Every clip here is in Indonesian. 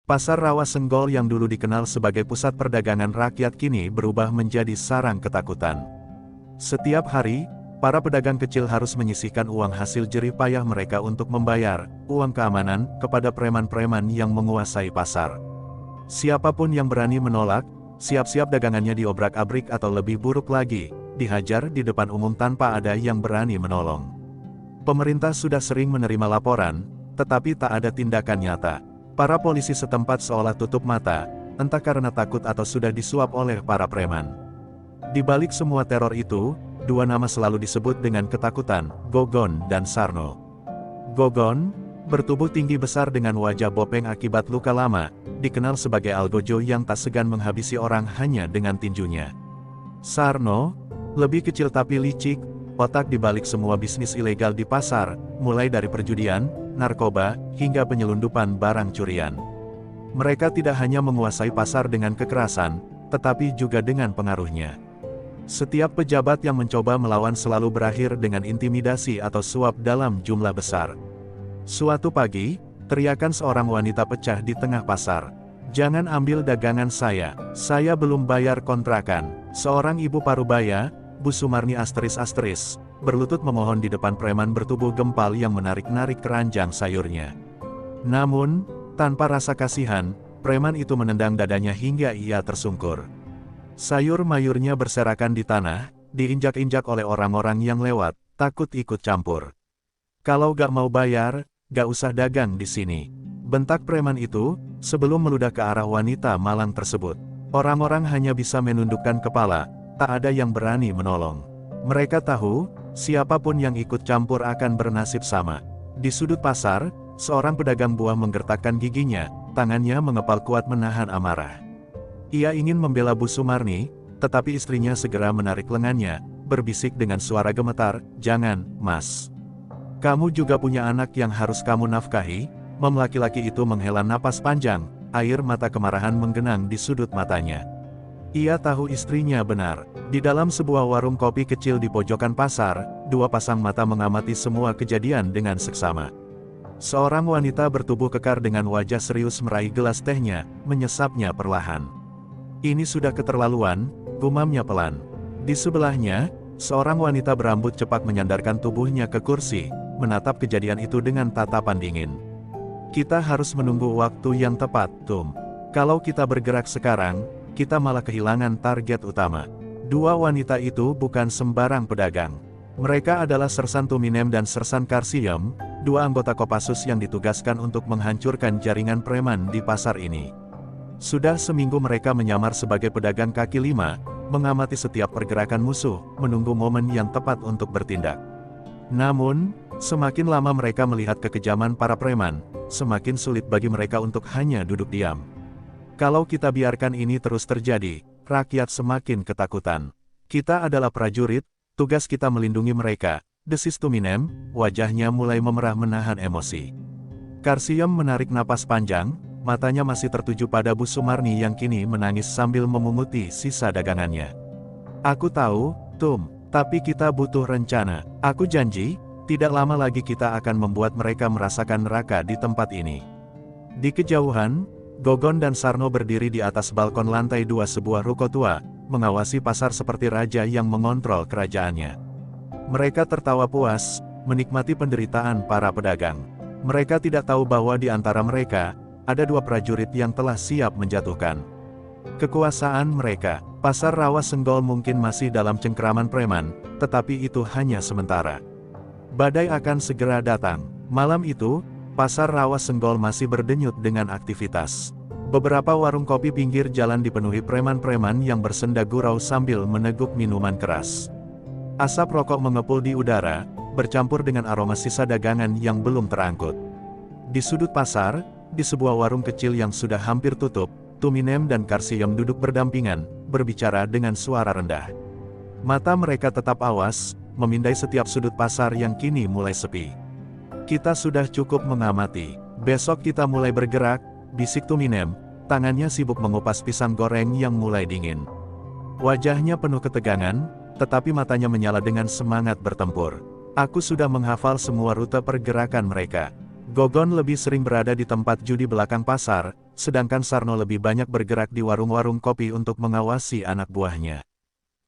Pasar Rawa Senggol yang dulu dikenal sebagai pusat perdagangan rakyat kini berubah menjadi sarang ketakutan. Setiap hari, para pedagang kecil harus menyisihkan uang hasil jerih payah mereka untuk membayar uang keamanan kepada preman-preman yang menguasai pasar. Siapapun yang berani menolak, siap-siap dagangannya diobrak-abrik atau lebih buruk lagi, dihajar di depan umum tanpa ada yang berani menolong. Pemerintah sudah sering menerima laporan, tetapi tak ada tindakan nyata. Para polisi setempat seolah tutup mata, entah karena takut atau sudah disuap oleh para preman. Di balik semua teror itu, dua nama selalu disebut dengan ketakutan, Gogon dan Sarno. Gogon, bertubuh tinggi besar dengan wajah bopeng akibat luka lama, dikenal sebagai algojo yang tak segan menghabisi orang hanya dengan tinjunya. Sarno, lebih kecil tapi licik, otak di balik semua bisnis ilegal di pasar, mulai dari perjudian, narkoba, hingga penyelundupan barang curian. Mereka tidak hanya menguasai pasar dengan kekerasan, tetapi juga dengan pengaruhnya. Setiap pejabat yang mencoba melawan selalu berakhir dengan intimidasi atau suap dalam jumlah besar. Suatu pagi, teriakan seorang wanita pecah di tengah pasar. "Jangan ambil dagangan saya belum bayar kontrakan." Seorang ibu parubaya, Bu Sumarni ***, berlutut memohon di depan preman bertubuh gempal yang menarik-narik keranjang sayurnya. Namun, tanpa rasa kasihan, preman itu menendang dadanya hingga ia tersungkur. Sayur mayurnya berserakan di tanah, diinjak-injak oleh orang-orang yang lewat, takut ikut campur. "Kalau gak mau bayar, gak usah dagang di sini," bentak preman itu, sebelum meludah ke arah wanita malang tersebut. Orang-orang hanya bisa menundukkan kepala, tak ada yang berani menolong. Mereka tahu, siapapun yang ikut campur akan bernasib sama. Di sudut pasar, seorang pedagang buah menggertakkan giginya, tangannya mengepal kuat menahan amarah. Ia ingin membela Bu Sumarni, tetapi istrinya segera menarik lengannya, berbisik dengan suara gemetar, "Jangan, Mas. Kamu juga punya anak yang harus kamu nafkahi." Laki-laki itu menghela napas panjang, air mata kemarahan menggenang di sudut matanya. Ia tahu istrinya benar. Di dalam sebuah warung kopi kecil di pojokan pasar, dua pasang mata mengamati semua kejadian dengan seksama. Seorang wanita bertubuh kekar dengan wajah serius meraih gelas tehnya, menyesapnya perlahan. "Ini sudah keterlaluan," gumamnya pelan. Di sebelahnya, seorang wanita berambut cepat menyandarkan tubuhnya ke kursi, menatap kejadian itu dengan tatapan dingin. "Kita harus menunggu waktu yang tepat, Tum. Kalau kita bergerak sekarang, kita malah kehilangan target utama." Dua wanita itu bukan sembarang pedagang. Mereka adalah Sersan Tuminem dan Sersan Karsiyem, dua anggota Kopassus yang ditugaskan untuk menghancurkan jaringan preman di pasar ini. Sudah seminggu mereka menyamar sebagai pedagang kaki lima, mengamati setiap pergerakan musuh, menunggu momen yang tepat untuk bertindak. Namun, semakin lama mereka melihat kekejaman para preman, semakin sulit bagi mereka untuk hanya duduk diam. "Kalau kita biarkan ini terus terjadi, rakyat semakin ketakutan. Kita adalah prajurit, tugas kita melindungi mereka," desis Tuminem, wajahnya mulai memerah menahan emosi. Karsiyem menarik napas panjang, matanya masih tertuju pada Bu Sumarni yang kini menangis sambil memunguti sisa dagangannya. "Aku tahu, Tum, tapi kita butuh rencana. Aku janji, tidak lama lagi kita akan membuat mereka merasakan neraka di tempat ini." Di kejauhan, Gogon dan Sarno berdiri di atas balkon lantai 2 sebuah ruko tua, mengawasi pasar seperti raja yang mengontrol kerajaannya. Mereka tertawa puas, menikmati penderitaan para pedagang. Mereka tidak tahu bahwa di antara mereka, ada dua prajurit yang telah siap menjatuhkan kekuasaan mereka. Pasar Rawa Senggol mungkin masih dalam cengkeraman preman, tetapi itu hanya sementara. Badai akan segera datang. Malam itu, Pasar Rawa Senggol masih berdenyut dengan aktivitas. Beberapa warung kopi pinggir jalan dipenuhi preman-preman yang bersenda gurau sambil meneguk minuman keras. Asap rokok mengepul di udara, bercampur dengan aroma sisa dagangan yang belum terangkut. Di sudut pasar, di sebuah warung kecil yang sudah hampir tutup, Tuminem dan Karsiyem duduk berdampingan, berbicara dengan suara rendah. Mata mereka tetap awas, memindai setiap sudut pasar yang kini mulai sepi. "Kita sudah cukup mengamati. Besok kita mulai bergerak," bisik Tuminem, tangannya sibuk mengupas pisang goreng yang mulai dingin. Wajahnya penuh ketegangan, tetapi matanya menyala dengan semangat bertempur. "Aku sudah menghafal semua rute pergerakan mereka. Gogon lebih sering berada di tempat judi belakang pasar, sedangkan Sarno lebih banyak bergerak di warung-warung kopi untuk mengawasi anak buahnya.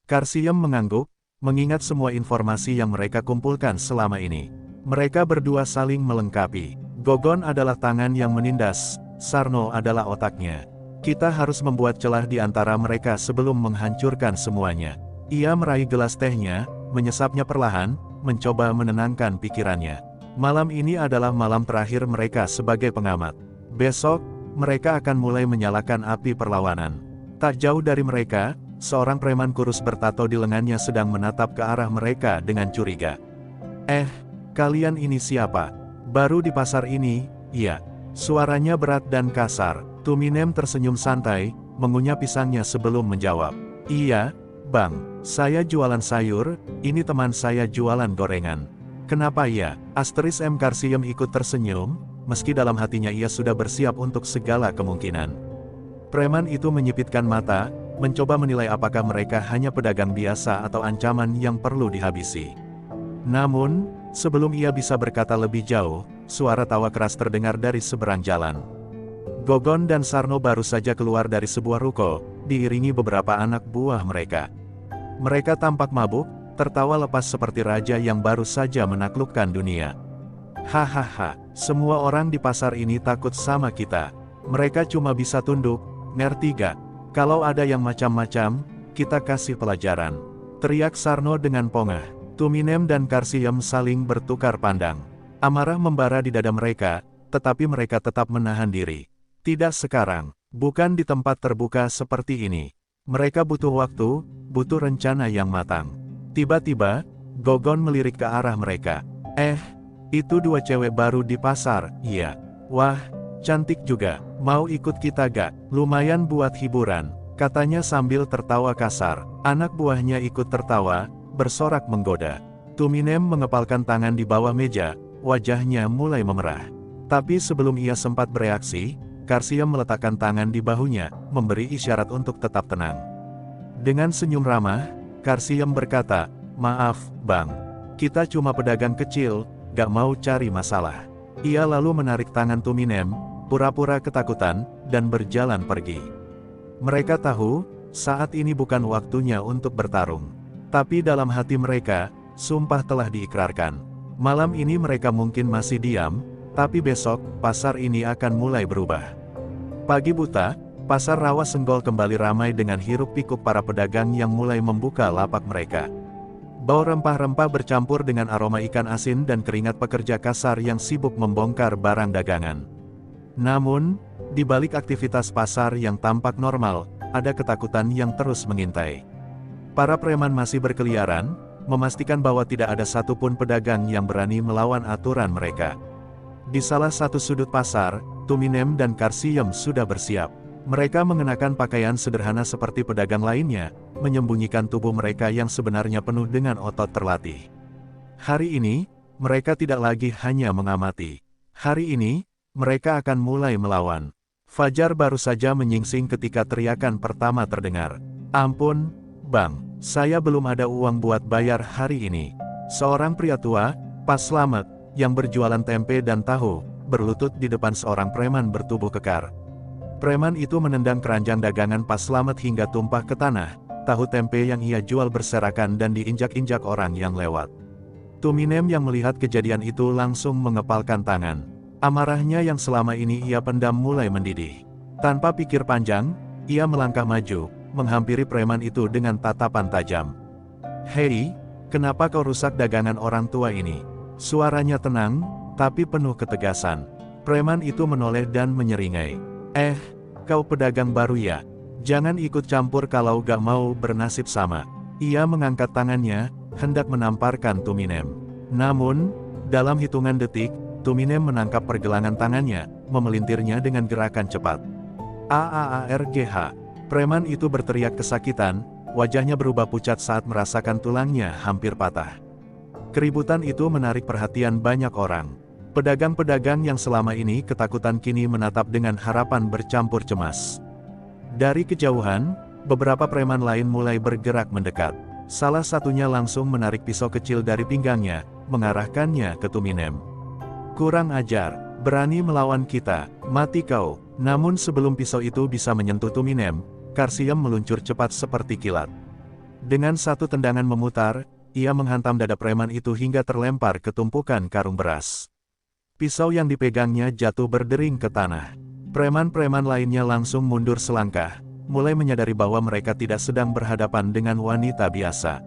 Karsiem mengangguk, mengingat semua informasi yang mereka kumpulkan selama ini. Mereka berdua saling melengkapi. Gogon adalah tangan yang menindas, Sarno adalah otaknya. Kita harus membuat celah di antara mereka sebelum menghancurkan semuanya. Ia meraih gelas tehnya, menyesapnya perlahan, mencoba menenangkan pikirannya. Malam ini adalah malam terakhir mereka sebagai pengamat. Besok, mereka akan mulai menyalakan api perlawanan. Tak jauh dari mereka, seorang preman kurus bertato di lengannya sedang menatap ke arah mereka dengan curiga. Kalian ini siapa? Baru di pasar ini? Iya. Suaranya berat dan kasar. Tuminem tersenyum santai, mengunyah pisangnya sebelum menjawab. Iya, Bang. Saya jualan sayur, ini teman saya jualan gorengan. Kenapa ya? Asteris M. Karsiem ikut tersenyum, meski dalam hatinya ia sudah bersiap untuk segala kemungkinan. Preman itu menyipitkan mata, mencoba menilai apakah mereka hanya pedagang biasa atau ancaman yang perlu dihabisi. Namun, sebelum ia bisa berkata lebih jauh, suara tawa keras terdengar dari seberang jalan. Gogon dan Sarno baru saja keluar dari sebuah ruko, diiringi beberapa anak buah mereka. Mereka tampak mabuk, tertawa lepas seperti raja yang baru saja menaklukkan dunia. Hahaha, semua orang di pasar ini takut sama kita. Mereka cuma bisa tunduk, ngerti gak? Kalau ada yang macam-macam, kita kasih pelajaran. Teriak Sarno dengan pongah. Tuminem dan Karsiem saling bertukar pandang. Amarah membara di dada mereka, tetapi mereka tetap menahan diri. Tidak sekarang, bukan di tempat terbuka seperti ini. Mereka butuh waktu, butuh rencana yang matang. Tiba-tiba, Gogon melirik ke arah mereka. Itu dua cewek baru di pasar, iya. Wah, cantik juga, mau ikut kita gak? Lumayan buat hiburan, katanya sambil tertawa kasar. Anak buahnya ikut tertawa, bersorak menggoda. Tuminem mengepalkan tangan di bawah meja, wajahnya mulai memerah. Tapi sebelum ia sempat bereaksi, Karsiem meletakkan tangan di bahunya, memberi isyarat untuk tetap tenang. Dengan senyum ramah, Karsiem berkata, maaf, Bang. Kita cuma pedagang kecil, gak mau cari masalah. Ia lalu menarik tangan Tuminem, pura-pura ketakutan, dan berjalan pergi. Mereka tahu, saat ini bukan waktunya untuk bertarung. Tapi dalam hati mereka, sumpah telah diikrarkan. Malam ini mereka mungkin masih diam, tapi besok, pasar ini akan mulai berubah. Pagi buta, pasar Rawa Senggol kembali ramai dengan hiruk-pikuk para pedagang yang mulai membuka lapak mereka. Bau rempah-rempah bercampur dengan aroma ikan asin dan keringat pekerja kasar yang sibuk membongkar barang dagangan. Namun, di balik aktivitas pasar yang tampak normal, ada ketakutan yang terus mengintai. Para preman masih berkeliaran, memastikan bahwa tidak ada satupun pedagang yang berani melawan aturan mereka. Di salah satu sudut pasar, Tuminem dan Karsiem sudah bersiap. Mereka mengenakan pakaian sederhana seperti pedagang lainnya, menyembunyikan tubuh mereka yang sebenarnya penuh dengan otot terlatih. Hari ini, mereka tidak lagi hanya mengamati. Hari ini, mereka akan mulai melawan. Fajar baru saja menyingsing ketika teriakan pertama terdengar. Ampun, Bang, saya belum ada uang buat bayar hari ini. Seorang pria tua, Pas Slamet, yang berjualan tempe dan tahu, berlutut di depan seorang preman bertubuh kekar. Preman itu menendang keranjang dagangan Pas Slamet hingga tumpah ke tanah, tahu tempe yang ia jual berserakan dan diinjak-injak orang yang lewat. Tuminem yang melihat kejadian itu langsung mengepalkan tangan. Amarahnya yang selama ini ia pendam mulai mendidih. Tanpa pikir panjang, ia melangkah maju, menghampiri preman itu dengan tatapan tajam. Hei, kenapa kau rusak dagangan orang tua ini? Suaranya tenang, tapi penuh ketegasan. Preman itu menoleh dan menyeringai. Kau pedagang baru ya? Jangan ikut campur kalau gak mau bernasib sama. Ia mengangkat tangannya, hendak menamparkan Tuminem. Namun, dalam hitungan detik, Tuminem menangkap pergelangan tangannya, memelintirnya dengan gerakan cepat. Aargh. Preman itu berteriak kesakitan, wajahnya berubah pucat saat merasakan tulangnya hampir patah. Keributan itu menarik perhatian banyak orang. Pedagang-pedagang yang selama ini ketakutan kini menatap dengan harapan bercampur cemas. Dari kejauhan, beberapa preman lain mulai bergerak mendekat. Salah satunya langsung menarik pisau kecil dari pinggangnya, mengarahkannya ke Tuminem. Kurang ajar, berani melawan kita, mati kau. Namun sebelum pisau itu bisa menyentuh Tuminem, Karsiem meluncur cepat seperti kilat. Dengan satu tendangan memutar, ia menghantam dada preman itu hingga terlempar ke tumpukan karung beras. Pisau yang dipegangnya jatuh berdering ke tanah. Preman-preman lainnya langsung mundur selangkah, mulai menyadari bahwa mereka tidak sedang berhadapan dengan wanita biasa.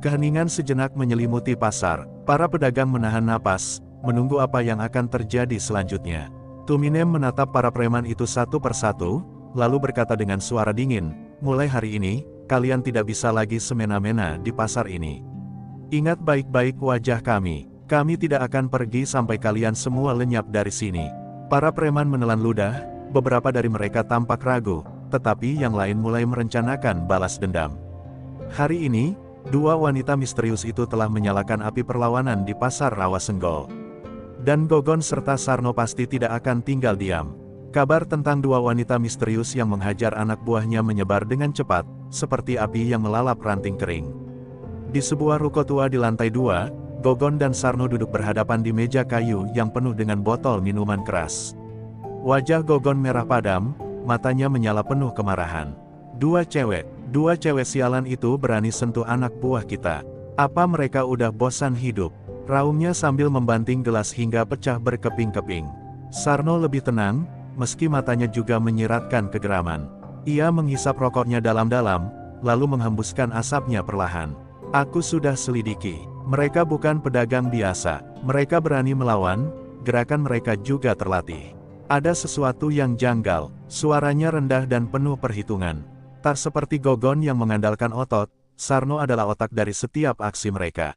Keheningan sejenak menyelimuti pasar, para pedagang menahan napas, menunggu apa yang akan terjadi selanjutnya. Tuminem menatap para preman itu satu persatu, lalu berkata dengan suara dingin, "Mulai hari ini, kalian tidak bisa lagi semena-mena di pasar ini. Ingat baik-baik wajah kami tidak akan pergi sampai kalian semua lenyap dari sini." Para preman menelan ludah, beberapa dari mereka tampak ragu, tetapi yang lain mulai merencanakan balas dendam. Hari ini, dua wanita misterius itu telah menyalakan api perlawanan di pasar Rawasenggol. Dan Gogon serta Sarno pasti tidak akan tinggal diam. Kabar tentang dua wanita misterius yang menghajar anak buahnya menyebar dengan cepat, seperti api yang melalap ranting kering. Di sebuah ruko tua di lantai 2, Gogon dan Sarno duduk berhadapan di meja kayu yang penuh dengan botol minuman keras. Wajah Gogon merah padam, matanya menyala penuh kemarahan. Dua cewek sialan itu berani sentuh anak buah kita. Apa mereka udah bosan hidup? Raungnya sambil membanting gelas hingga pecah berkeping-keping. Sarno lebih tenang, meski matanya juga menyiratkan kegeraman. Ia menghisap rokoknya dalam-dalam, lalu menghembuskan asapnya perlahan. "Aku sudah selidiki. Mereka bukan pedagang biasa. Mereka berani melawan, gerakan mereka juga terlatih. Ada sesuatu yang janggal." Suaranya rendah dan penuh perhitungan. Tak seperti Gogon yang mengandalkan otot, Sarno adalah otak dari setiap aksi mereka.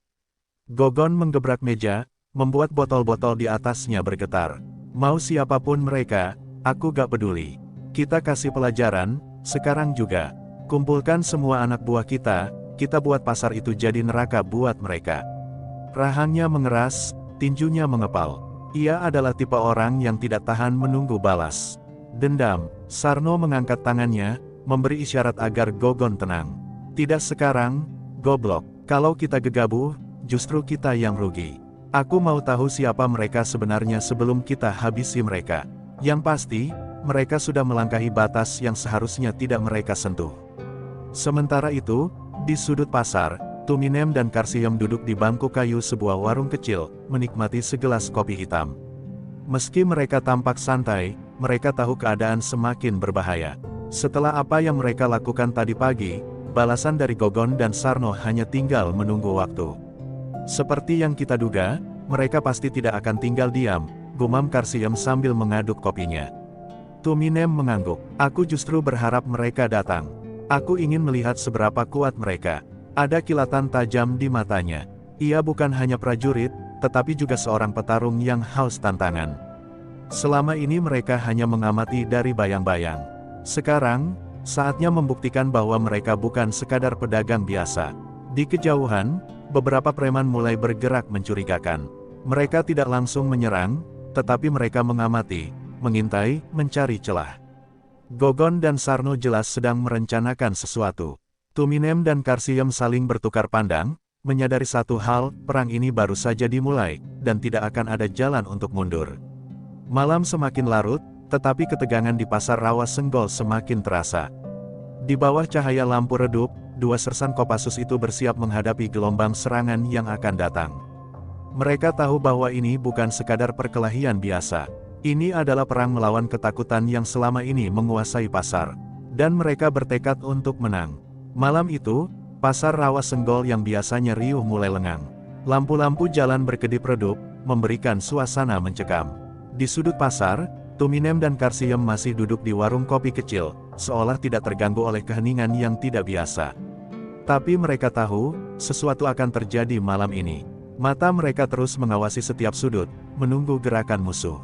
Gogon menggebrak meja, membuat botol-botol di atasnya bergetar. "Mau siapapun mereka, aku gak peduli. Kita kasih pelajaran, sekarang juga. Kumpulkan semua anak buah kita buat pasar itu jadi neraka buat mereka." Rahangnya mengeras, tinjunya mengepal. Ia adalah tipe orang yang tidak tahan menunggu balas dendam. Sarno mengangkat tangannya, memberi isyarat agar Gogon tenang. "Tidak sekarang, goblok. Kalau kita gegabah, justru kita yang rugi. Aku mau tahu siapa mereka sebenarnya sebelum kita habisi mereka. Yang pasti, mereka sudah melangkahi batas yang seharusnya tidak mereka sentuh." Sementara itu, di sudut pasar, Tuminem dan Karsiem duduk di bangku kayu sebuah warung kecil, menikmati segelas kopi hitam. Meski mereka tampak santai, mereka tahu keadaan semakin berbahaya. Setelah apa yang mereka lakukan tadi pagi, balasan dari Gogon dan Sarno hanya tinggal menunggu waktu. "Seperti yang kita duga, mereka pasti tidak akan tinggal diam," gumam Karsiem sambil mengaduk kopinya. Tuminem mengangguk. "Aku justru berharap mereka datang. Aku ingin melihat seberapa kuat mereka." Ada kilatan tajam di matanya. Ia bukan hanya prajurit, tetapi juga seorang petarung yang haus tantangan. Selama ini mereka hanya mengamati dari bayang-bayang. Sekarang, saatnya membuktikan bahwa mereka bukan sekadar pedagang biasa. Di kejauhan, beberapa preman mulai bergerak mencurigakan. Mereka tidak langsung menyerang, tetapi mereka mengamati, mengintai, mencari celah. Gogon dan Sarno jelas sedang merencanakan sesuatu. Tuminem dan Karsiem saling bertukar pandang, menyadari satu hal, perang ini baru saja dimulai, dan tidak akan ada jalan untuk mundur. Malam semakin larut, tetapi ketegangan di pasar Rawasenggol semakin terasa. Di bawah cahaya lampu redup, dua sersan Kopassus itu bersiap menghadapi gelombang serangan yang akan datang. Mereka tahu bahwa ini bukan sekadar perkelahian biasa. Ini adalah perang melawan ketakutan yang selama ini menguasai pasar. Dan mereka bertekad untuk menang. Malam itu, pasar Rawasenggol yang biasanya riuh mulai lengang. Lampu-lampu jalan berkedip redup, memberikan suasana mencekam. Di sudut pasar, Tuminem dan Karsiem masih duduk di warung kopi kecil, seolah tidak terganggu oleh keheningan yang tidak biasa. Tapi mereka tahu, sesuatu akan terjadi malam ini. Mata mereka terus mengawasi setiap sudut, menunggu gerakan musuh.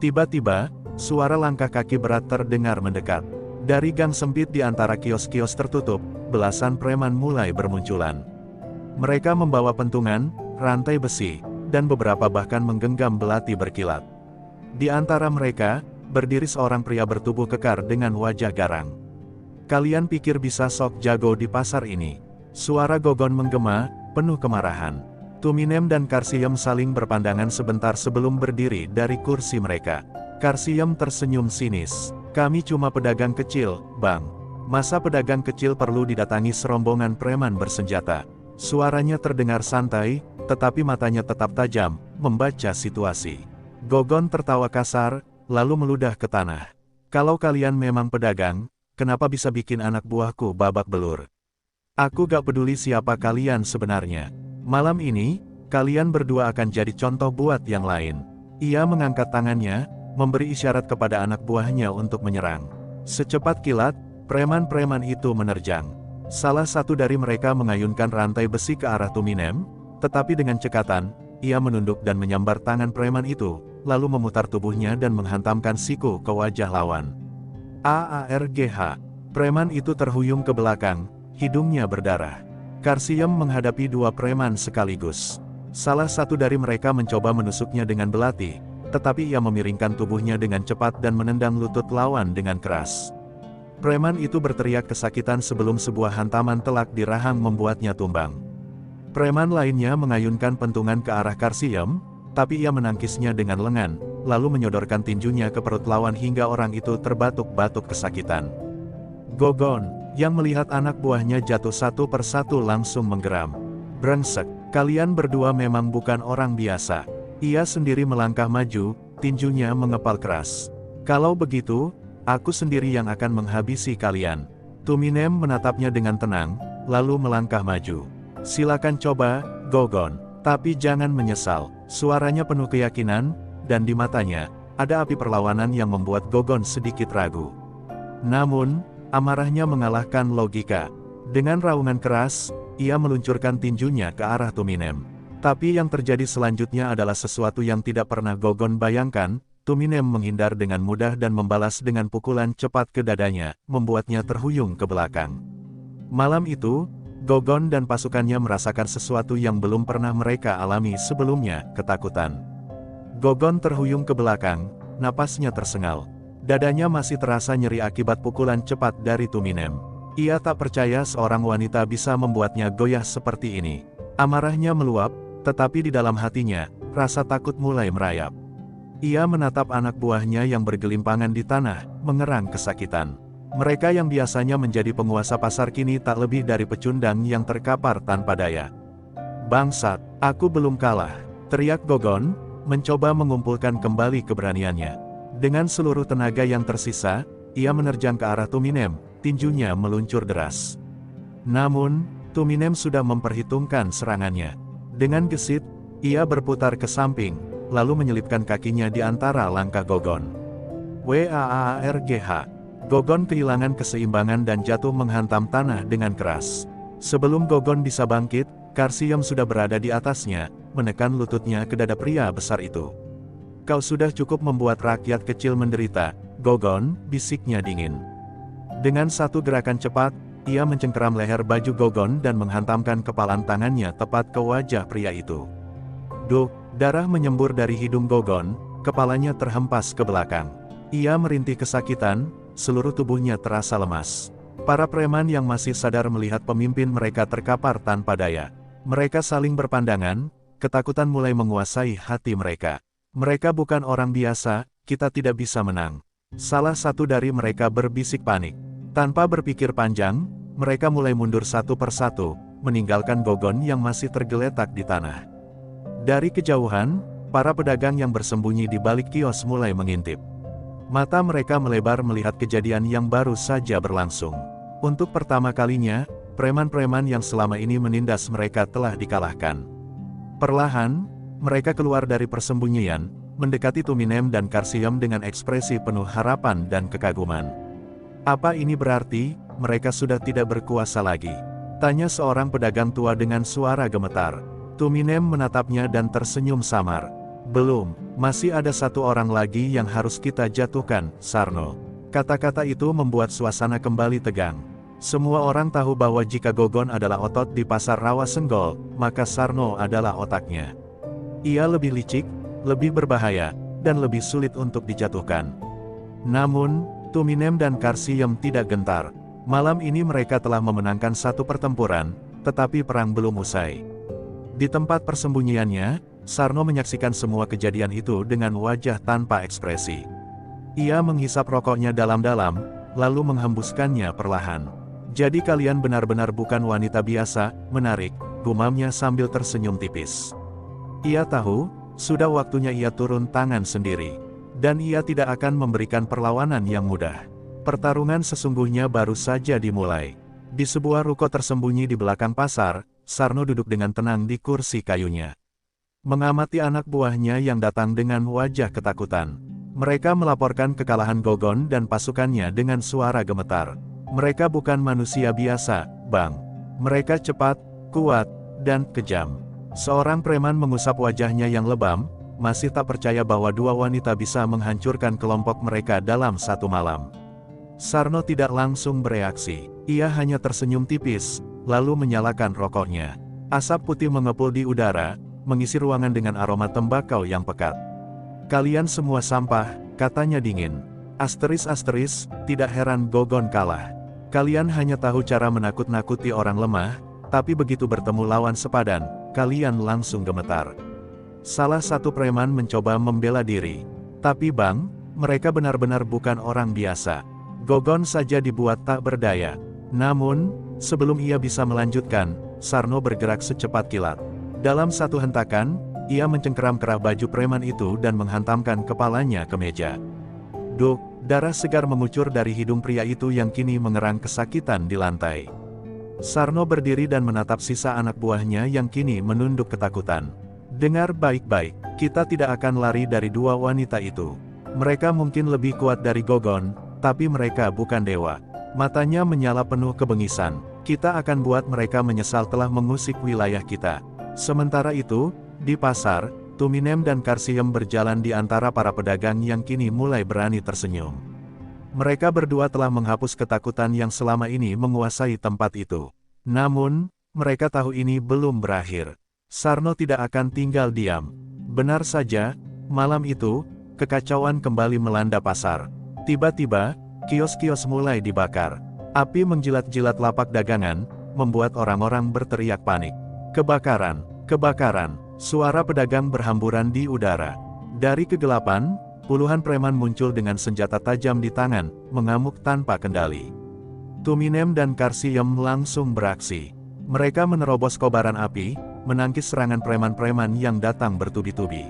Tiba-tiba, suara langkah kaki berat terdengar mendekat. Dari gang sempit di antara kios-kios tertutup, belasan preman mulai bermunculan. Mereka membawa pentungan, rantai besi, dan beberapa bahkan menggenggam belati berkilat. Di antara mereka, berdiri seorang pria bertubuh kekar dengan wajah garang. "Kalian pikir bisa sok jago di pasar ini?" Suara Gogon menggema, penuh kemarahan. Tuminem dan Karsiem saling berpandangan sebentar sebelum berdiri dari kursi mereka. Karsiem tersenyum sinis. Kami cuma pedagang kecil, Bang. Masa pedagang kecil perlu didatangi serombongan preman bersenjata? Suaranya terdengar santai, tetapi matanya tetap tajam, membaca situasi. Gogon tertawa kasar, lalu meludah ke tanah. Kalau kalian memang pedagang, kenapa bisa bikin anak buahku babak belur? Aku gak peduli siapa kalian sebenarnya. Malam ini, kalian berdua akan jadi contoh buat yang lain. Ia mengangkat tangannya, memberi isyarat kepada anak buahnya untuk menyerang. Secepat kilat, preman-preman itu menerjang. Salah satu dari mereka mengayunkan rantai besi ke arah Tuminem, tetapi dengan cekatan, ia menunduk dan menyambar tangan preman itu, lalu memutar tubuhnya dan menghantamkan siku ke wajah lawan. Aargh. Preman itu terhuyung ke belakang, hidungnya berdarah. Karsiem menghadapi dua preman sekaligus. Salah satu dari mereka mencoba menusuknya dengan belati, tetapi ia memiringkan tubuhnya dengan cepat dan menendang lutut lawan dengan keras. Preman itu berteriak kesakitan sebelum sebuah hantaman telak di rahang membuatnya tumbang. Preman lainnya mengayunkan pentungan ke arah Karsiem, tapi ia menangkisnya dengan lengan, lalu menyodorkan tinjunya ke perut lawan hingga orang itu terbatuk-batuk kesakitan. Gogon, yang melihat anak buahnya jatuh satu persatu langsung menggeram. Brengsek, kalian berdua memang bukan orang biasa. Ia sendiri melangkah maju, tinjunya mengepal keras. Kalau begitu, aku sendiri yang akan menghabisi kalian. Tuminem menatapnya dengan tenang, lalu melangkah maju. Silakan coba, Gogon, tapi jangan menyesal. Suaranya penuh keyakinan, dan di matanya, ada api perlawanan yang membuat Gogon sedikit ragu. Namun, amarahnya mengalahkan logika. Dengan raungan keras, ia meluncurkan tinjunya ke arah Tuminem. Tapi yang terjadi selanjutnya adalah sesuatu yang tidak pernah Gogon bayangkan. Tuminem menghindar dengan mudah dan membalas dengan pukulan cepat ke dadanya, membuatnya terhuyung ke belakang. Malam itu, Gogon dan pasukannya merasakan sesuatu yang belum pernah mereka alami sebelumnya, ketakutan. Gogon terhuyung ke belakang, napasnya tersengal. Dadanya masih terasa nyeri akibat pukulan cepat dari Tuminem. Ia tak percaya seorang wanita bisa membuatnya goyah seperti ini. Amarahnya meluap, tetapi di dalam hatinya, rasa takut mulai merayap. Ia menatap anak buahnya yang bergelimpangan di tanah, mengerang kesakitan. Mereka yang biasanya menjadi penguasa pasar kini tak lebih dari pecundang yang terkapar tanpa daya. Bangsat, aku belum kalah, teriak Gogon, mencoba mengumpulkan kembali keberaniannya. Dengan seluruh tenaga yang tersisa, ia menerjang ke arah Tuminem, tinjunya meluncur deras. Namun, Tuminem sudah memperhitungkan serangannya. Dengan gesit, ia berputar ke samping, lalu menyelipkan kakinya di antara langkah Gogon. Waargh. Gogon kehilangan keseimbangan dan jatuh menghantam tanah dengan keras. Sebelum Gogon bisa bangkit, Karsiem sudah berada di atasnya, menekan lututnya ke dada pria besar itu. Kau sudah cukup membuat rakyat kecil menderita, Gogon, bisiknya dingin. Dengan satu gerakan cepat, ia mencengkeram leher baju Gogon dan menghantamkan kepalan tangannya tepat ke wajah pria itu. Duh, darah menyembur dari hidung Gogon, kepalanya terhempas ke belakang. Ia merintih kesakitan, seluruh tubuhnya terasa lemas. Para preman yang masih sadar melihat pemimpin mereka terkapar tanpa daya. Mereka saling berpandangan, ketakutan mulai menguasai hati mereka. Mereka bukan orang biasa, kita tidak bisa menang. Salah satu dari mereka berbisik panik. Tanpa berpikir panjang, mereka mulai mundur satu persatu, meninggalkan Gogon yang masih tergeletak di tanah. Dari kejauhan, para pedagang yang bersembunyi di balik kios mulai mengintip. Mata mereka melebar melihat kejadian yang baru saja berlangsung. Untuk pertama kalinya, preman-preman yang selama ini menindas mereka telah dikalahkan. Perlahan, mereka keluar dari persembunyian, mendekati Tuminem dan Karsiem dengan ekspresi penuh harapan dan kekaguman. Apa ini berarti, mereka sudah tidak berkuasa lagi? Tanya seorang pedagang tua dengan suara gemetar. Tuminem menatapnya dan tersenyum samar. Belum, masih ada satu orang lagi yang harus kita jatuhkan, Sarno. Kata-kata itu membuat suasana kembali tegang. Semua orang tahu bahwa jika Gogon adalah otot di pasar rawa Senggol, maka Sarno adalah otaknya. Ia lebih licik, lebih berbahaya, dan lebih sulit untuk dijatuhkan. Namun, Tuminem dan Karsiem tidak gentar. Malam ini mereka telah memenangkan satu pertempuran, tetapi perang belum usai. Di tempat persembunyiannya, Sarno menyaksikan semua kejadian itu dengan wajah tanpa ekspresi. Ia menghisap rokoknya dalam-dalam, lalu menghembuskannya perlahan. "Jadi kalian benar-benar bukan wanita biasa, menarik," gumamnya sambil tersenyum tipis. Ia tahu, sudah waktunya ia turun tangan sendiri. Dan ia tidak akan memberikan perlawanan yang mudah. Pertarungan sesungguhnya baru saja dimulai. Di sebuah ruko tersembunyi di belakang pasar, Sarno duduk dengan tenang di kursi kayunya. Mengamati anak buahnya yang datang dengan wajah ketakutan. Mereka melaporkan kekalahan Gogon dan pasukannya dengan suara gemetar. "Mereka bukan manusia biasa, Bang. Mereka cepat, kuat, dan kejam." Seorang preman mengusap wajahnya yang lebam, masih tak percaya bahwa dua wanita bisa menghancurkan kelompok mereka dalam satu malam. Sarno tidak langsung bereaksi. Ia hanya tersenyum tipis, lalu menyalakan rokoknya. Asap putih mengepul di udara, mengisi ruangan dengan aroma tembakau yang pekat. "Kalian semua sampah," katanya dingin. Asteris, tidak heran Gogon kalah. "Kalian hanya tahu cara menakut-nakuti orang lemah, tapi begitu bertemu lawan sepadan, kalian langsung gemetar." Salah satu preman mencoba membela diri. "Tapi Bang, mereka benar-benar bukan orang biasa." Gogon saja dibuat tak berdaya. Namun, sebelum ia bisa melanjutkan, Sarno bergerak secepat kilat. Dalam satu hentakan, ia mencengkeram kerah baju preman itu dan menghantamkan kepalanya ke meja. Duk, darah segar mengucur dari hidung pria itu yang kini mengerang kesakitan di lantai. Sarno berdiri dan menatap sisa anak buahnya yang kini menunduk ketakutan. "Dengar baik-baik, kita tidak akan lari dari dua wanita itu. Mereka mungkin lebih kuat dari Gogon, tapi mereka bukan dewa." Matanya menyala penuh kebengisan. "Kita akan buat mereka menyesal telah mengusik wilayah kita." Sementara itu, di pasar, Tuminem dan Karsiem berjalan di antara para pedagang yang kini mulai berani tersenyum. Mereka berdua telah menghapus ketakutan yang selama ini menguasai tempat itu. Namun, mereka tahu ini belum berakhir. Sarno tidak akan tinggal diam. Benar saja, malam itu, kekacauan kembali melanda pasar. Tiba-tiba, kios-kios mulai dibakar. Api menjilat-jilat lapak dagangan, membuat orang-orang berteriak panik. "Kebakaran! Kebakaran!" Suara pedagang berhamburan di udara. Dari kegelapan, puluhan preman muncul dengan senjata tajam di tangan, mengamuk tanpa kendali. Tuminem dan Karsiem langsung beraksi. Mereka menerobos kobaran api, menangkis serangan preman-preman yang datang bertubi-tubi.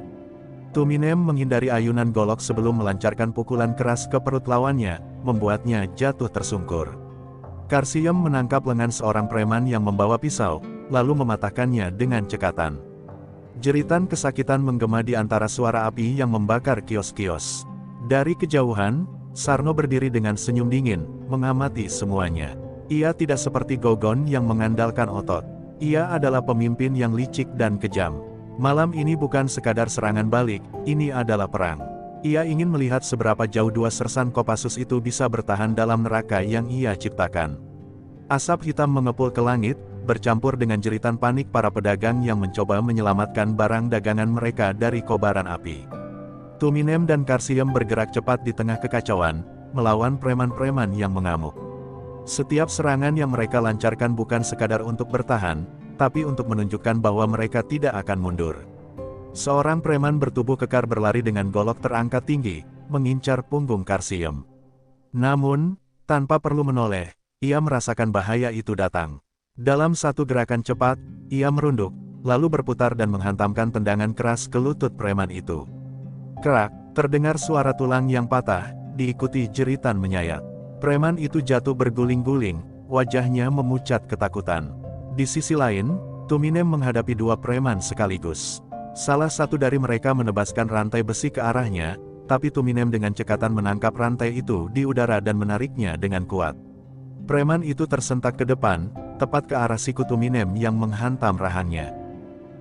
Tuminem menghindari ayunan golok sebelum melancarkan pukulan keras ke perut lawannya, membuatnya jatuh tersungkur. Karsiem menangkap lengan seorang preman yang membawa pisau, lalu mematahkannya dengan cekatan. Jeritan kesakitan menggema di antara suara api yang membakar kios-kios. Dari kejauhan, Sarno berdiri dengan senyum dingin, mengamati semuanya. Ia tidak seperti Gogon yang mengandalkan otot. Ia adalah pemimpin yang licik dan kejam. Malam ini bukan sekadar serangan balik, ini adalah perang. Ia ingin melihat seberapa jauh dua sersan Kopassus itu bisa bertahan dalam neraka yang ia ciptakan. Asap hitam mengepul ke langit, bercampur dengan jeritan panik para pedagang yang mencoba menyelamatkan barang dagangan mereka dari kobaran api. Tuminem dan Karsiem bergerak cepat di tengah kekacauan, melawan preman-preman yang mengamuk. Setiap serangan yang mereka lancarkan bukan sekadar untuk bertahan, tapi untuk menunjukkan bahwa mereka tidak akan mundur. Seorang preman bertubuh kekar berlari dengan golok terangkat tinggi, mengincar punggung Karsiem. Namun, tanpa perlu menoleh, ia merasakan bahaya itu datang. Dalam satu gerakan cepat, ia merunduk, lalu berputar dan menghantamkan tendangan keras ke lutut preman itu. Kerak, terdengar suara tulang yang patah, diikuti jeritan menyayat. Preman itu jatuh berguling-guling, wajahnya memucat ketakutan. Di sisi lain, Tuminem menghadapi dua preman sekaligus. Salah satu dari mereka menebaskan rantai besi ke arahnya, tapi Tuminem dengan cekatan menangkap rantai itu di udara dan menariknya dengan kuat. Preman itu tersentak ke depan, tepat ke arah siku Tuminem yang menghantam rahangnya.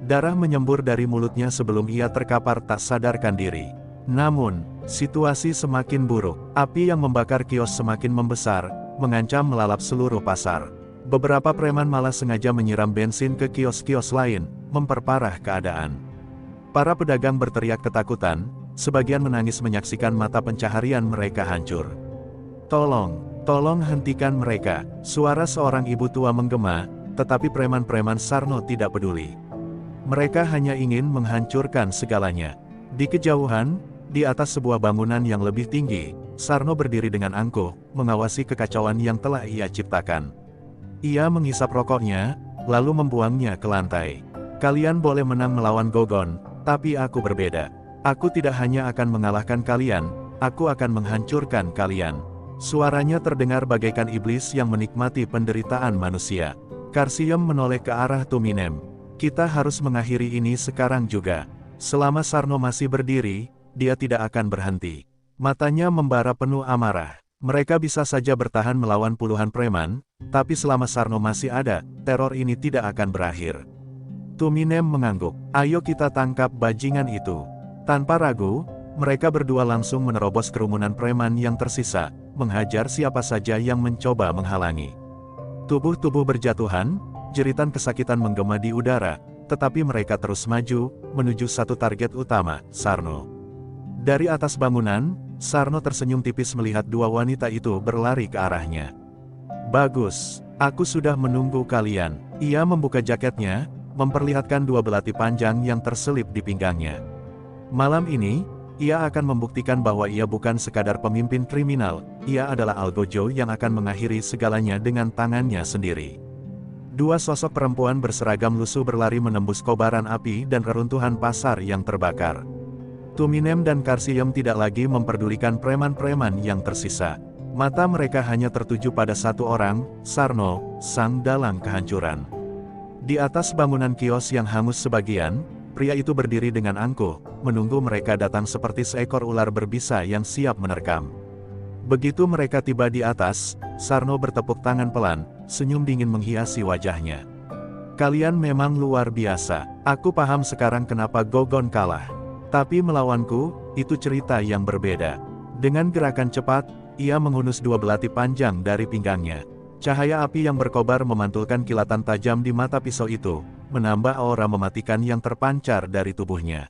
Darah menyembur dari mulutnya sebelum ia terkapar tak sadarkan diri. Namun, situasi semakin buruk. Api yang membakar kios semakin membesar, mengancam melalap seluruh pasar. Beberapa preman malah sengaja menyiram bensin ke kios-kios lain, memperparah keadaan. Para pedagang berteriak ketakutan, sebagian menangis menyaksikan mata pencaharian mereka hancur. "Tolong, tolong hentikan mereka!" Suara seorang ibu tua menggema, tetapi preman-preman Sarno tidak peduli. Mereka hanya ingin menghancurkan segalanya. Di kejauhan, Di atas sebuah bangunan yang lebih tinggi, Sarno berdiri dengan angkuh, mengawasi kekacauan yang telah ia ciptakan. Ia menghisap rokoknya, lalu membuangnya ke lantai. Kalian boleh menang melawan Gogon, tapi aku berbeda. Aku tidak hanya akan mengalahkan kalian, aku akan menghancurkan kalian. Suaranya terdengar bagaikan iblis yang menikmati penderitaan manusia. Karsiyem menoleh ke arah Tuminem. Kita harus mengakhiri ini sekarang juga. Selama Sarno masih berdiri, dia tidak akan berhenti. Matanya membara penuh amarah. Mereka bisa saja bertahan melawan puluhan preman, tapi selama Sarno masih ada, teror ini tidak akan berakhir. Tuminem mengangguk. Ayo kita tangkap bajingan itu. Tanpa ragu, mereka berdua langsung menerobos kerumunan preman yang tersisa, menghajar siapa saja yang mencoba menghalangi. Tubuh-tubuh berjatuhan, jeritan kesakitan menggema di udara, tetapi mereka terus maju, menuju satu target utama, Sarno. Dari atas bangunan, Sarno tersenyum tipis melihat dua wanita itu berlari ke arahnya. Bagus, aku sudah menunggu kalian. Ia membuka jaketnya, memperlihatkan dua belati panjang yang terselip di pinggangnya. Malam ini, ia akan membuktikan bahwa ia bukan sekadar pemimpin kriminal, ia adalah Algojo yang akan mengakhiri segalanya dengan tangannya sendiri. Dua sosok perempuan berseragam lusuh berlari menembus kobaran api dan reruntuhan pasar yang terbakar. Tuminem dan Karsiyem tidak lagi memperdulikan preman-preman yang tersisa. Mata mereka hanya tertuju pada satu orang, Sarno, sang dalang kehancuran. Di atas bangunan kios yang hangus sebagian, pria itu berdiri dengan angkuh, menunggu mereka datang seperti seekor ular berbisa yang siap menerkam. Begitu mereka tiba di atas, Sarno bertepuk tangan pelan, senyum dingin menghiasi wajahnya. Kalian memang luar biasa. Aku paham sekarang kenapa Gogon kalah. Tapi melawanku, itu cerita yang berbeda. Dengan gerakan cepat, ia menghunus dua belati panjang dari pinggangnya. Cahaya api yang berkobar memantulkan kilatan tajam di mata pisau itu, menambah aura mematikan yang terpancar dari tubuhnya.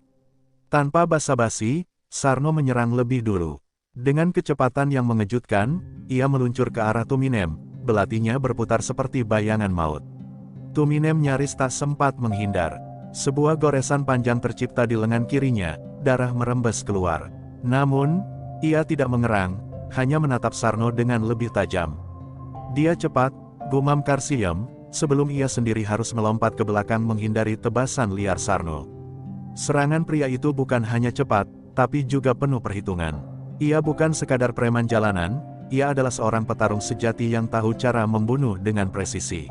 Tanpa basa-basi, Sarno menyerang lebih dulu. Dengan kecepatan yang mengejutkan, ia meluncur ke arah Tuminem, belatinya berputar seperti bayangan maut. Tuminem nyaris tak sempat menghindar. Sebuah goresan panjang tercipta di lengan kirinya, darah merembes keluar. Namun, ia tidak mengerang, hanya menatap Sarno dengan lebih tajam. Dia cepat, gumam Karsiyem, sebelum ia sendiri harus melompat ke belakang menghindari tebasan liar Sarno. Serangan pria itu bukan hanya cepat, tapi juga penuh perhitungan. Ia bukan sekadar preman jalanan, ia adalah seorang petarung sejati yang tahu cara membunuh dengan presisi.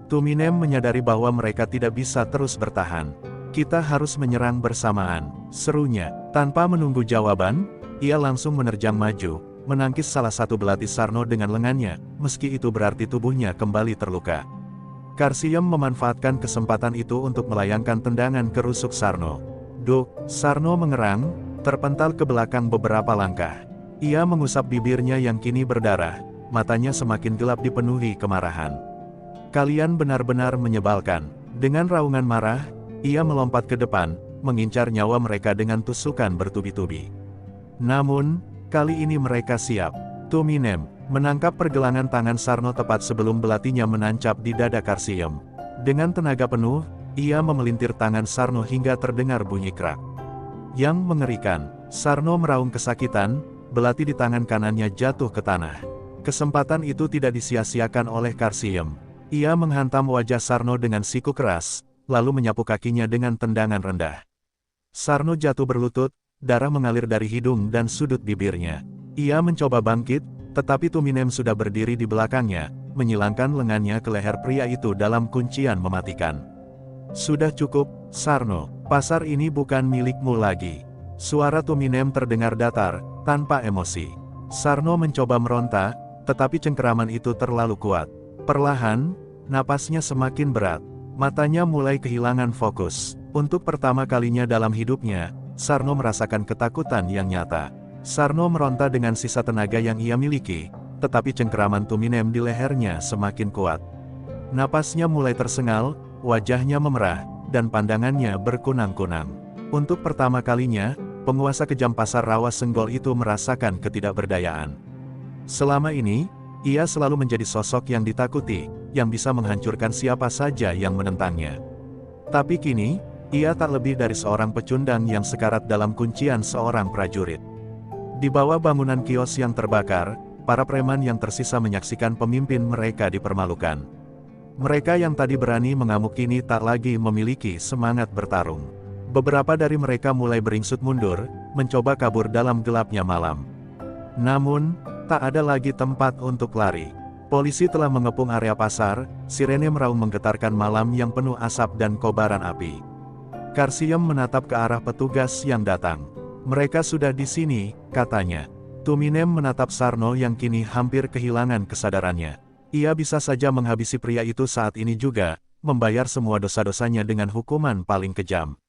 Tuminem menyadari bahwa mereka tidak bisa terus bertahan. Kita harus menyerang bersamaan, serunya. Tanpa menunggu jawaban, ia langsung menerjang maju, menangkis salah satu belati Sarno dengan lengannya, meski itu berarti tubuhnya kembali terluka. Karsiyem memanfaatkan kesempatan itu untuk melayangkan tendangan ke rusuk Sarno. Duk, Sarno mengerang, terpental ke belakang beberapa langkah. Ia mengusap bibirnya yang kini berdarah, matanya semakin gelap dipenuhi kemarahan. Kalian benar-benar menyebalkan. Dengan raungan marah, ia melompat ke depan, mengincar nyawa mereka dengan tusukan bertubi-tubi. Namun, kali ini mereka siap. Tuminem menangkap pergelangan tangan Sarno tepat sebelum belatinya menancap di dada Karsiyem. Dengan tenaga penuh, ia memelintir tangan Sarno hingga terdengar bunyi krak. Yang mengerikan, Sarno meraung kesakitan, belati di tangan kanannya jatuh ke tanah. Kesempatan itu tidak disia-siakan oleh Karsiyem. Ia menghantam wajah Sarno dengan siku keras, lalu menyapu kakinya dengan tendangan rendah. Sarno jatuh berlutut, darah mengalir dari hidung dan sudut bibirnya. Ia mencoba bangkit, tetapi Tuminem sudah berdiri di belakangnya, menyilangkan lengannya ke leher pria itu dalam kuncian mematikan. Sudah cukup, Sarno, pasar ini bukan milikmu lagi. Suara Tuminem terdengar datar, tanpa emosi. Sarno mencoba meronta, tetapi cengkeraman itu terlalu kuat. Perlahan, napasnya semakin berat. Matanya mulai kehilangan fokus. Untuk pertama kalinya dalam hidupnya, Sarno merasakan ketakutan yang nyata. Sarno meronta dengan sisa tenaga yang ia miliki, tetapi cengkeraman Tuminem di lehernya semakin kuat. Napasnya mulai tersengal, wajahnya memerah, dan pandangannya berkunang-kunang. Untuk pertama kalinya, penguasa kejam pasar rawa Senggol itu merasakan ketidakberdayaan. Selama ini, ia selalu menjadi sosok yang ditakuti, yang bisa menghancurkan siapa saja yang menentangnya. Tapi kini, Ia tak lebih dari seorang pecundang yang sekarat dalam kuncian seorang prajurit. Di bawah bangunan kios yang terbakar, para preman yang tersisa menyaksikan pemimpin mereka dipermalukan. Mereka yang tadi berani mengamuk kini tak lagi memiliki semangat bertarung. Beberapa dari mereka mulai beringsut mundur, mencoba kabur dalam gelapnya malam. Namun, tak ada lagi tempat untuk lari. Polisi telah mengepung area pasar, sirene meraung menggetarkan malam yang penuh asap dan kobaran api. Karsiem menatap ke arah petugas yang datang. Mereka sudah di sini, katanya. Tuminem menatap Sarno yang kini hampir kehilangan kesadarannya. Ia bisa saja menghabisi pria itu saat ini juga, membayar semua dosa-dosanya dengan hukuman paling kejam.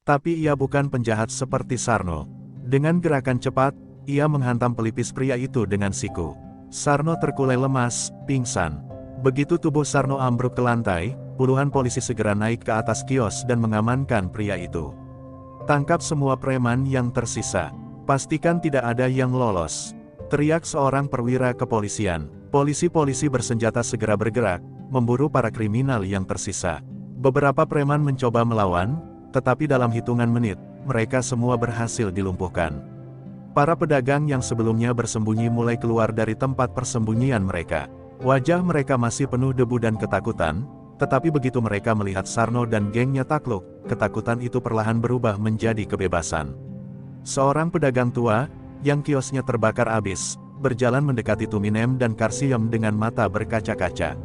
Tapi ia bukan penjahat seperti Sarno. Dengan gerakan cepat, ia menghantam pelipis pria itu dengan siku. Sarno terkulai lemas, pingsan. Begitu tubuh Sarno ambruk ke lantai, puluhan polisi segera naik ke atas kios dan mengamankan pria itu. Tangkap semua preman yang tersisa. Pastikan tidak ada yang lolos. Teriak seorang perwira kepolisian. Polisi-polisi bersenjata segera bergerak, memburu para kriminal yang tersisa. Beberapa preman mencoba melawan, tetapi dalam hitungan menit, mereka semua berhasil dilumpuhkan. Para pedagang yang sebelumnya bersembunyi mulai keluar dari tempat persembunyian mereka. Wajah mereka masih penuh debu dan ketakutan, tetapi begitu mereka melihat Sarno dan gengnya takluk, ketakutan itu perlahan berubah menjadi kebebasan. Seorang pedagang tua, yang kiosnya terbakar habis, berjalan mendekati Tuminem dan Karsiem dengan mata berkaca-kaca.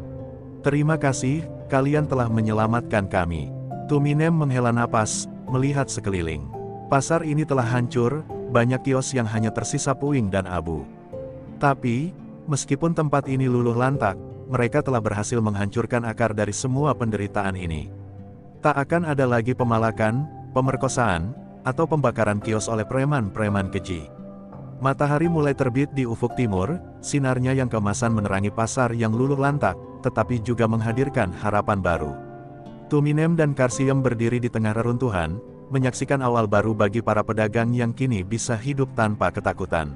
"Terima kasih, kalian telah menyelamatkan kami." Tuminem menghela napas, melihat sekeliling. Pasar ini telah hancur, banyak kios yang hanya tersisa puing dan abu. Tapi, meskipun tempat ini luluh lantak, mereka telah berhasil menghancurkan akar dari semua penderitaan ini. Tak akan ada lagi pemalakan, pemerkosaan, atau pembakaran kios oleh preman-preman keji. Matahari mulai terbit di ufuk timur, sinarnya yang kemasan menerangi pasar yang luluh lantak, tetapi juga menghadirkan harapan baru. Tuminem dan Karsiem berdiri di tengah reruntuhan, menyaksikan awal baru bagi para pedagang yang kini bisa hidup tanpa ketakutan.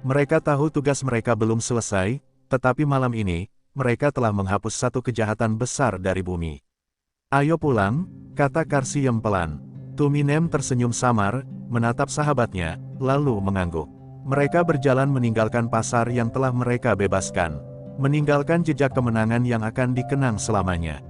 Mereka tahu tugas mereka belum selesai, tetapi malam ini, mereka telah menghapus satu kejahatan besar dari bumi. "Ayo pulang," kata Karsiem pelan. Tuminem tersenyum samar, menatap sahabatnya, lalu mengangguk. Mereka berjalan meninggalkan pasar yang telah mereka bebaskan. Meninggalkan jejak kemenangan yang akan dikenang selamanya.